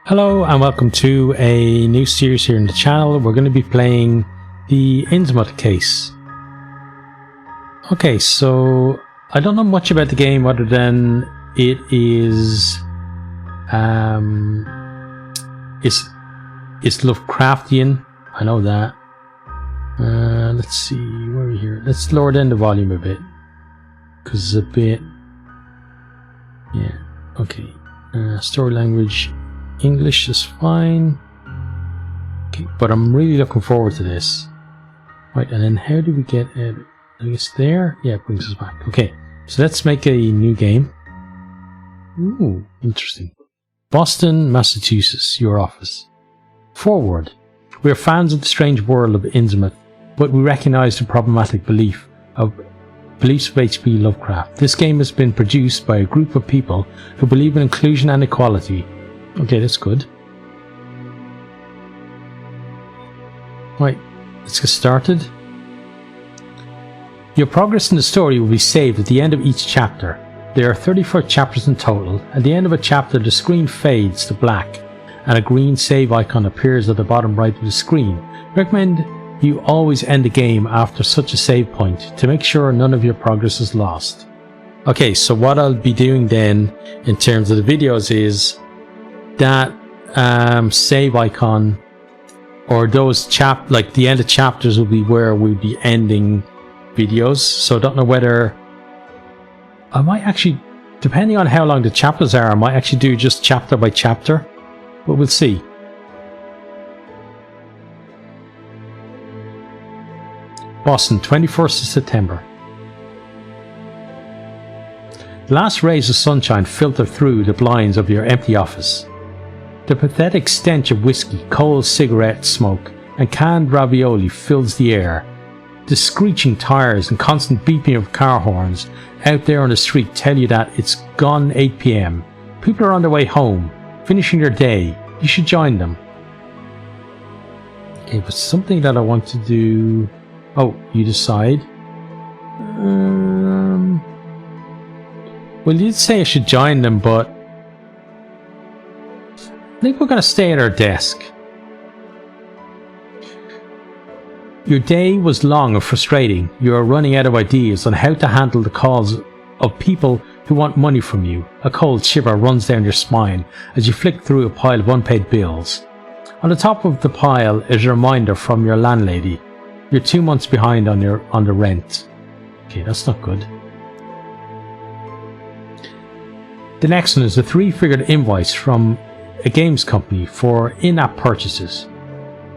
Hello and welcome to a new series here in the channel. We're going to be playing the Innsmouth Case. Okay, so I don't know much about the game other than it is it's Lovecraftian. I know that. Let's see, where are we here? Let's lower down the volume a bit because it's a bit, yeah, okay. Story language English is fine. Okay, but I'm really looking forward to this. Right, and then how do we get it? I guess there? Yeah, it brings us back. Okay, so let's make a new game. Ooh, interesting. Boston, Massachusetts, your office. Forward. We are fans of the strange world of Innsmouth, but we recognize the problematic beliefs of H.P. Lovecraft. This game has been produced by a group of people who believe in inclusion and equality. Okay, that's good. Right, let's get started. Your progress in the story will be saved at the end of each chapter. There are 34 chapters in total. At the end of a chapter, the screen fades to black and a green save icon appears at the bottom right of the screen. I recommend you always end the game after such a save point to make sure none of your progress is lost. Okay, so what I'll be doing then in terms of the videos is that save icon, or those like the end of chapters, will be where we'll be ending videos. So I don't know whether I might actually, depending on how long the chapters are, I might actually do just chapter by chapter, but we'll see. Boston, 21st of September. The last rays of sunshine filter through the blinds of your empty office. The pathetic stench of whiskey, cold cigarette smoke, and canned ravioli fills the air. The screeching tires and constant beeping of car horns out there on the street tell you that it's gone 8 PM. People are on their way home, finishing their day. You should join them. Okay, but something that I want to do... Oh, you decide. Well, you'd say I should join them, but I think we're going to stay at our desk. Your day was long and frustrating. You are running out of ideas on how to handle the calls of people who want money from you. A cold shiver runs down your spine as you flick through a pile of unpaid bills. On the top of the pile is a reminder from your landlady. You're 2 months behind on the rent. Okay, that's not good. The next one is a 3-figured invoice from a games company for in-app purchases.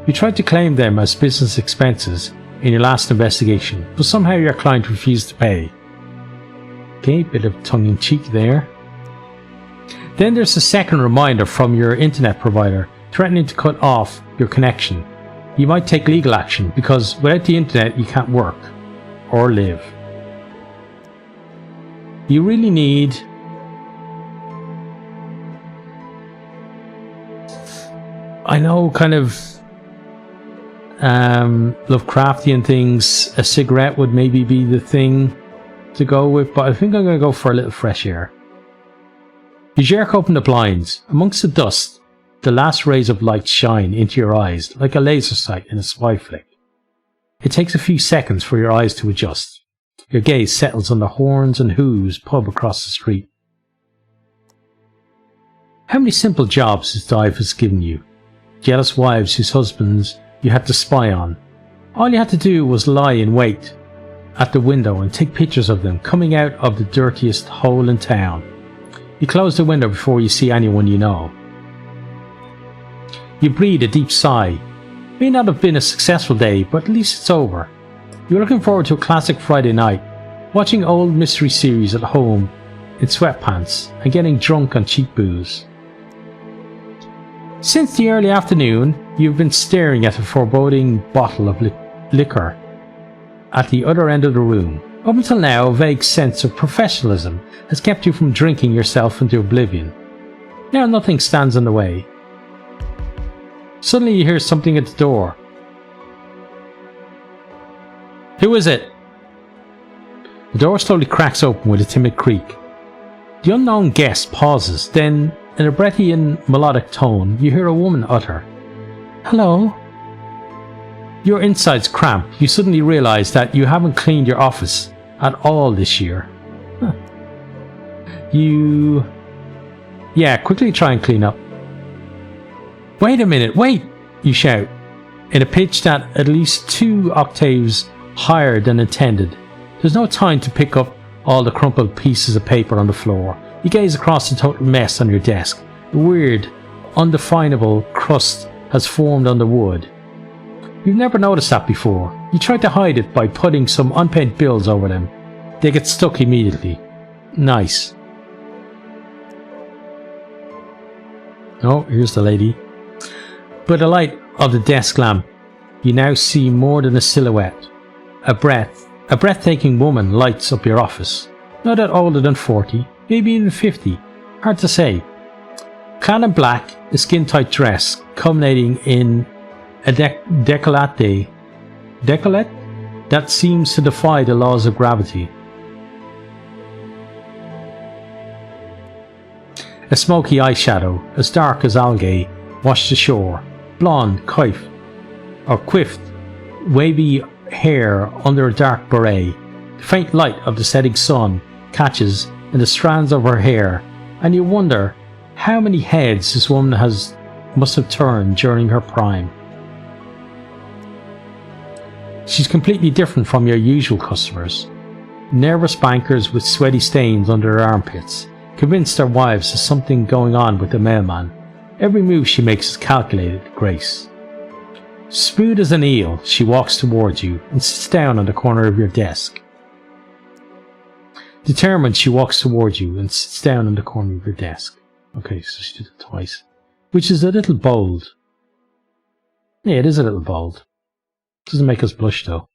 You tried to claim them as business expenses in your last investigation, but somehow your client refused to pay. Okay, bit of tongue-in-cheek there. Then there's a second reminder from your internet provider threatening to cut off your connection. You might take legal action because without the internet you can't work or live. You really need I know kind of Lovecraftian things. A cigarette would maybe be the thing to go with, but I think I'm going to go for a little fresh air. You jerk open the blinds. Amongst the dust, the last rays of light shine into your eyes like a laser sight in a spy flick. It takes a few seconds for your eyes to adjust. Your gaze settles on the Horns and Hooves pub across the street. How many simple jobs this dive has given you? Jealous wives whose husbands you had to spy on. All you had to do was lie in wait at the window and take pictures of them coming out of the dirtiest hole in town. You close the window before you see anyone you know. You breathe a deep sigh. May not have been a successful day, but at least it's over. You're looking forward to a classic Friday night, watching old mystery series at home in sweatpants and getting drunk on cheap booze. Since the early afternoon, you've been staring at a foreboding bottle of liquor at the other end of the room. Up until now, a vague sense of professionalism has kept you from drinking yourself into oblivion. Now nothing stands in the way. Suddenly you hear something at the door. Who is it? The door slowly cracks open with a timid creak. The unknown guest pauses, then In a breathy and melodic tone, you hear a woman utter, "Hello." Your insides cramp. You suddenly realize that you haven't cleaned your office at all this year. Huh. Yeah, quickly try and clean up. "Wait a minute, wait!" you shout, in a pitch that at least 2 octaves higher than intended. There's no time to pick up all the crumpled pieces of paper on the floor. You gaze across the total mess on your desk. A weird, undefinable crust has formed on the wood. You've never noticed that before. You try to hide it by putting some unpaid bills over them. They get stuck immediately. Nice. Oh, here's the lady. By the light of the desk lamp, you now see more than a silhouette. A breathtaking woman lights up your office. Not that older than 40, maybe even 50. Hard to say. Clad in black, a skin-tight dress, culminating in a decollete that seems to defy the laws of gravity. A smoky eyeshadow, as dark as algae, washed ashore. Blonde, coiffed, wavy hair under a dark beret. The faint light of the setting sun catches in the strands of her hair, and you wonder how many heads this woman must have turned during her prime. She's completely different from your usual customers. Nervous bankers with sweaty stains under their armpits, convinced their wives there's something going on with the mailman. Every move she makes is calculated with grace. Smooth as an eel, she walks towards you and sits down on the corner of your desk. Determined, she walks towards you and sits down on the corner of your desk. Okay, so she did it twice. Which is a little bold. Yeah, it is a little bold. Doesn't make us blush though.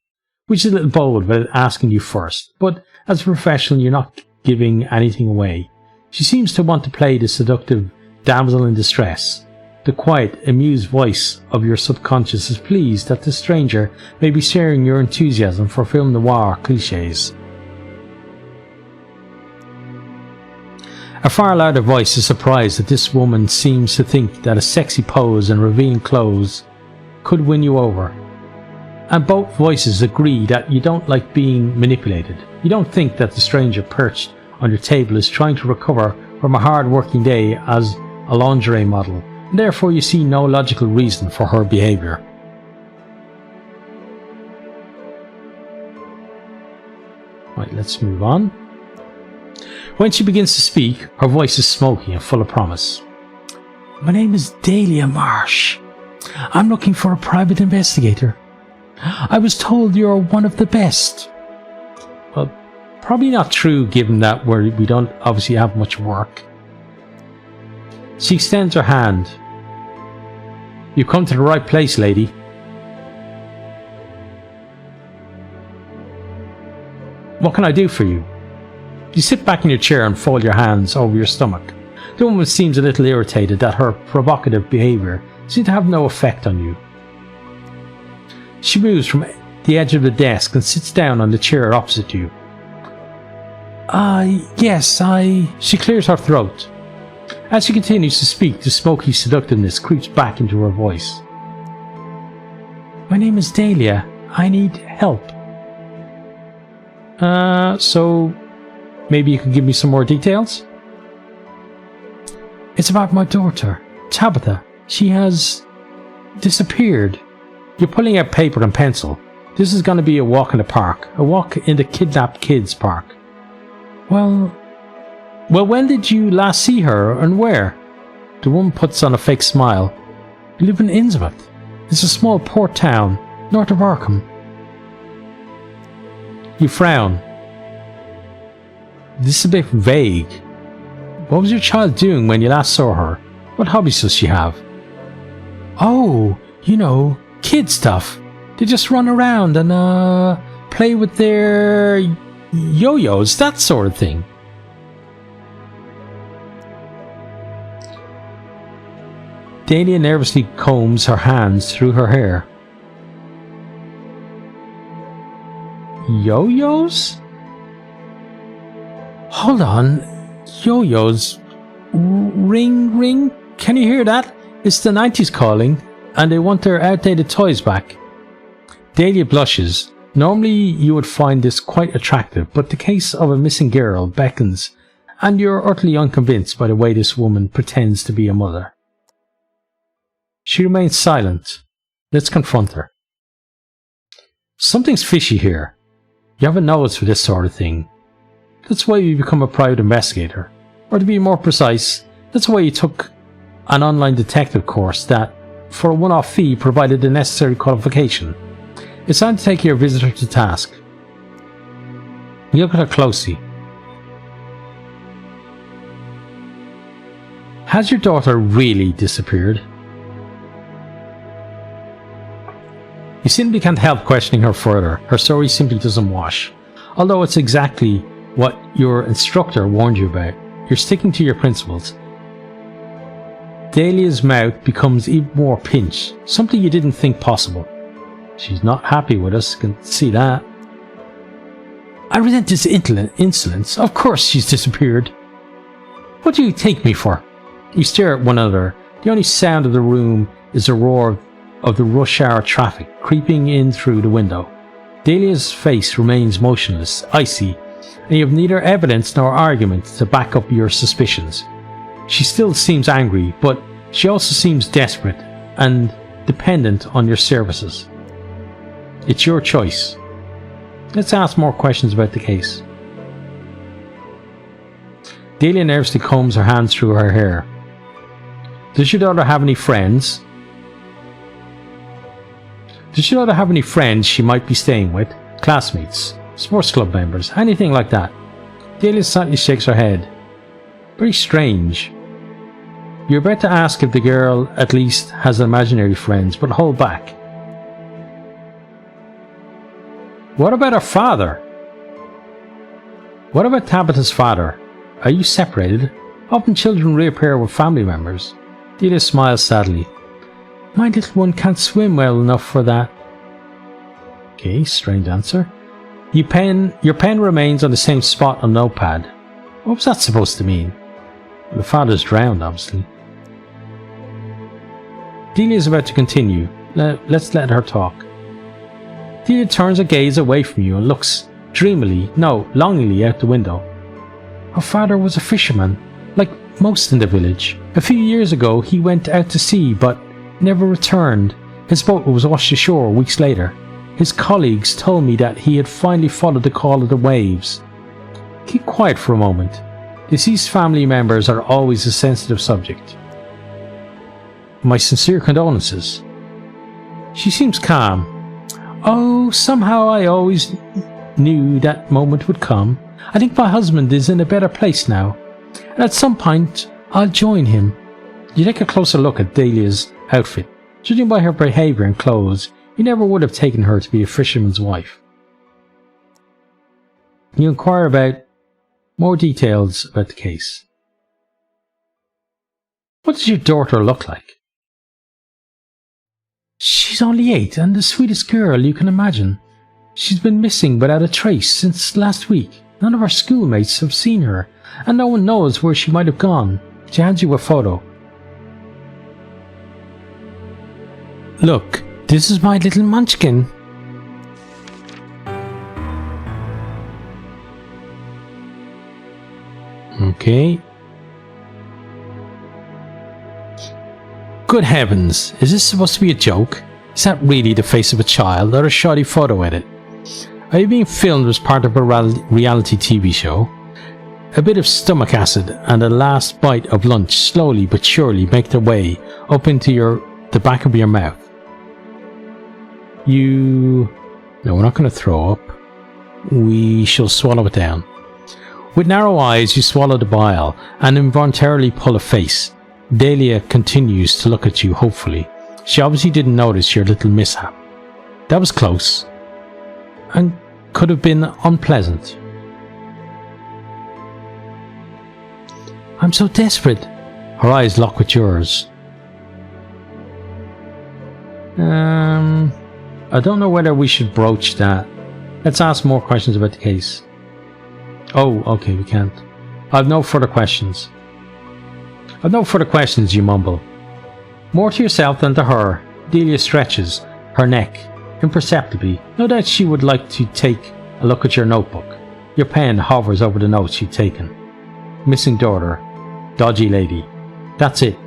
Which is a little bold about asking you first. But as a professional, you're not giving anything away. She seems to want to play the seductive damsel in distress. The quiet, amused voice of your subconscious is pleased that the stranger may be sharing your enthusiasm for film noir cliches. A far louder voice is surprised that this woman seems to think that a sexy pose and revealing clothes could win you over. And both voices agree that you don't like being manipulated. You don't think that the stranger perched on your table is trying to recover from a hard-working day as a lingerie model, and therefore you see no logical reason for her behaviour. Right, let's move on. When she begins to speak, her voice is smoky and full of promise. "My name is Dahlia Marsh. I'm looking for a private investigator. I was told you're one of the best." Well, probably not true given that we don't obviously have much work. She extends her hand. "You've come to the right place, lady." "What can I do for you?" You sit back in your chair and fold your hands over your stomach. The woman seems a little irritated that her provocative behaviour seems to have no effect on you. She moves from the edge of the desk and sits down on the chair opposite you. She clears her throat. As she continues to speak, the smoky seductiveness creeps back into her voice. "My name is Dahlia. I need help." So maybe you can give me some more details? "It's about my daughter, Tabitha. She has disappeared." You're pulling out paper and pencil. This is going to be a walk in the park. A walk in the kidnapped kids park. Well, when did you last see her and where?" The woman puts on a fake smile. "I live in Innsmouth. It's a small port town north of Arkham." You frown. This is a bit vague. What was your child doing when you last saw her? What hobbies does she have? "Oh, kid stuff. They just run around and play with their yo-yos, that sort of thing." Dahlia nervously combs her hands through her hair. "Yo-yos? Hold on. Yo-yos? Ring, ring. Can you hear that? It's the 90s calling, and they want their outdated toys back. Dahlia blushes. Normally you would find this quite attractive, but the case of a missing girl beckons, and you're utterly unconvinced by the way this woman pretends to be a mother. She remains silent. Let's confront her. Something's fishy here. You have a nose for this sort of thing. That's why you become a private investigator. Or to be more precise, that's why you took an online detective course that, for a one-off fee, provided the necessary qualification. It's time to take your visitor to task. You look at her closely. Has your daughter really disappeared? You simply can't help questioning her further. Her story simply doesn't wash. Although it's exactly what your instructor warned you about. You're sticking to your principles. Dahlia's mouth becomes even more pinched, something you didn't think possible. She's not happy with us, can see that. I resent this insolence. Of course she's disappeared. What do you take me for? You stare at one another. The only sound of the room is the roar of the rush hour traffic creeping in through the window. Dahlia's face remains motionless, icy, and you have neither evidence nor argument to back up your suspicions. She still seems angry, but she also seems desperate and dependent on your services. It's your choice. Let's ask more questions about the case. Dahlia nervously combs her hands through her hair. Does your daughter have any friends? Does your daughter have any friends she might be staying with? Classmates? Sports club members? Anything like that? Dahlia slightly shakes her head. Very strange. You're about to ask if the girl at least has imaginary friends, but hold back. What about her father? What about Tabitha's father? Are you separated? Often children reappear with family members. Dahlia smiles sadly. My little one can't swim well enough for that. Okay, strange answer. Your pen remains on the same spot on notepad. What was that supposed to mean? Well, the father's drowned, obviously. Dahlia is about to continue. Let's let her talk. Dahlia turns her gaze away from you and looks dreamily, no, longingly out the window. Her father was a fisherman, like most in the village. A few years ago he went out to sea but never returned. His boat was washed ashore weeks later. His colleagues told me that he had finally followed the call of the waves. Keep quiet for a moment. Deceased family members are always a sensitive subject. My sincere condolences. She seems calm. Oh, somehow I always knew that moment would come. I think my husband is in a better place now, and at some point I'll join him. You take a closer look at Dahlia's outfit. Judging by her behaviour and clothes, you never would have taken her to be a fisherman's wife. You inquire about more details about the case. What does your daughter look like? She's only 8 and the sweetest girl you can imagine. She's been missing without a trace since last week. None of her schoolmates have seen her, and no one knows where she might have gone. She hands you a photo. Look, this is my little munchkin. Okay. Good heavens, is this supposed to be a joke? Is that really the face of a child or a shoddy photo edit? Are you being filmed as part of a reality TV show? A bit of stomach acid and a last bite of lunch slowly but surely make their way up into the back of your mouth. No, we're not going to throw up. We shall swallow it down. With narrow eyes you swallow the bile and involuntarily pull a face. Dahlia continues to look at you hopefully. She obviously didn't notice your little mishap. That was close, and could have been unpleasant. I'm so desperate. Her eyes lock with yours. I don't know whether we should broach that. Let's ask more questions about the case. Oh, okay, we can't. I have no further questions. I've no further questions, you mumble. More to yourself than to her, Delia stretches her neck imperceptibly. No doubt she would like to take a look at your notebook. Your pen hovers over the notes you've taken. Missing daughter. Dodgy lady. That's it.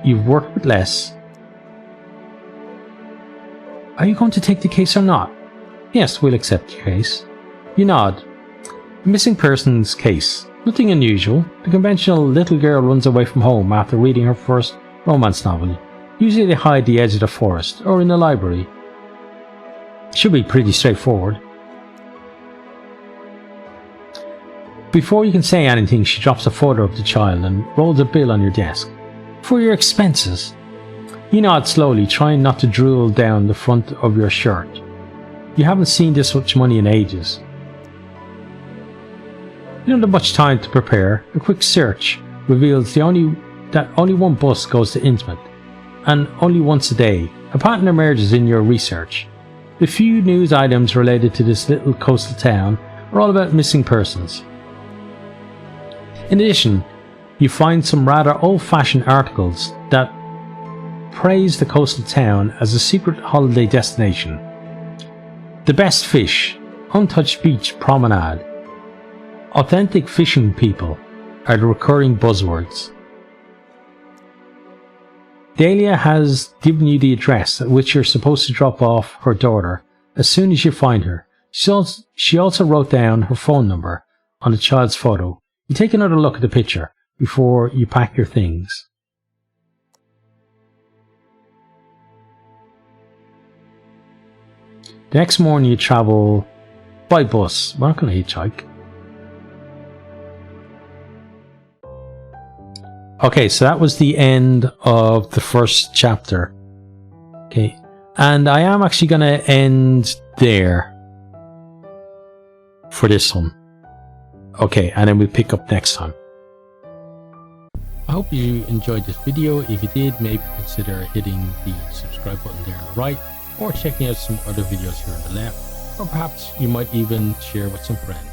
You've worked with less. Are you going to take the case or not? Yes, we'll accept your case. You nod. A missing persons case. Nothing unusual. The conventional little girl runs away from home after reading her first romance novel. Usually they hide the edge of the forest or in the library. Should be pretty straightforward. Before you can say anything, she drops a photo of the child and rolls a bill on your desk. For your expenses. You nod slowly, trying not to drool down the front of your shirt. You haven't seen this much money in ages. You don't have much time to prepare. A quick search reveals that only one bus goes to Innsmouth, and only once a day. A pattern emerges in your research. The few news items related to this little coastal town are all about missing persons. In addition, you find some rather old-fashioned articles that praise the coastal town as a secret holiday destination. The best fish, untouched beach promenade, authentic fishing people are the recurring buzzwords. Delia has given you the address at which you're supposed to drop off her daughter as soon as you find her. She also wrote down her phone number on the child's photo. You take another look at the picture before you pack your things. The next morning you travel by bus. We're not going to hitchhike. Okay, so that was the end of the first chapter. Okay, and I am actually going to end there for this one. Okay, and then we'll pick up next time. I hope you enjoyed this video. If you did, maybe consider hitting the subscribe button there on the right, or checking out some other videos here on the left, or perhaps you might even share with some friends.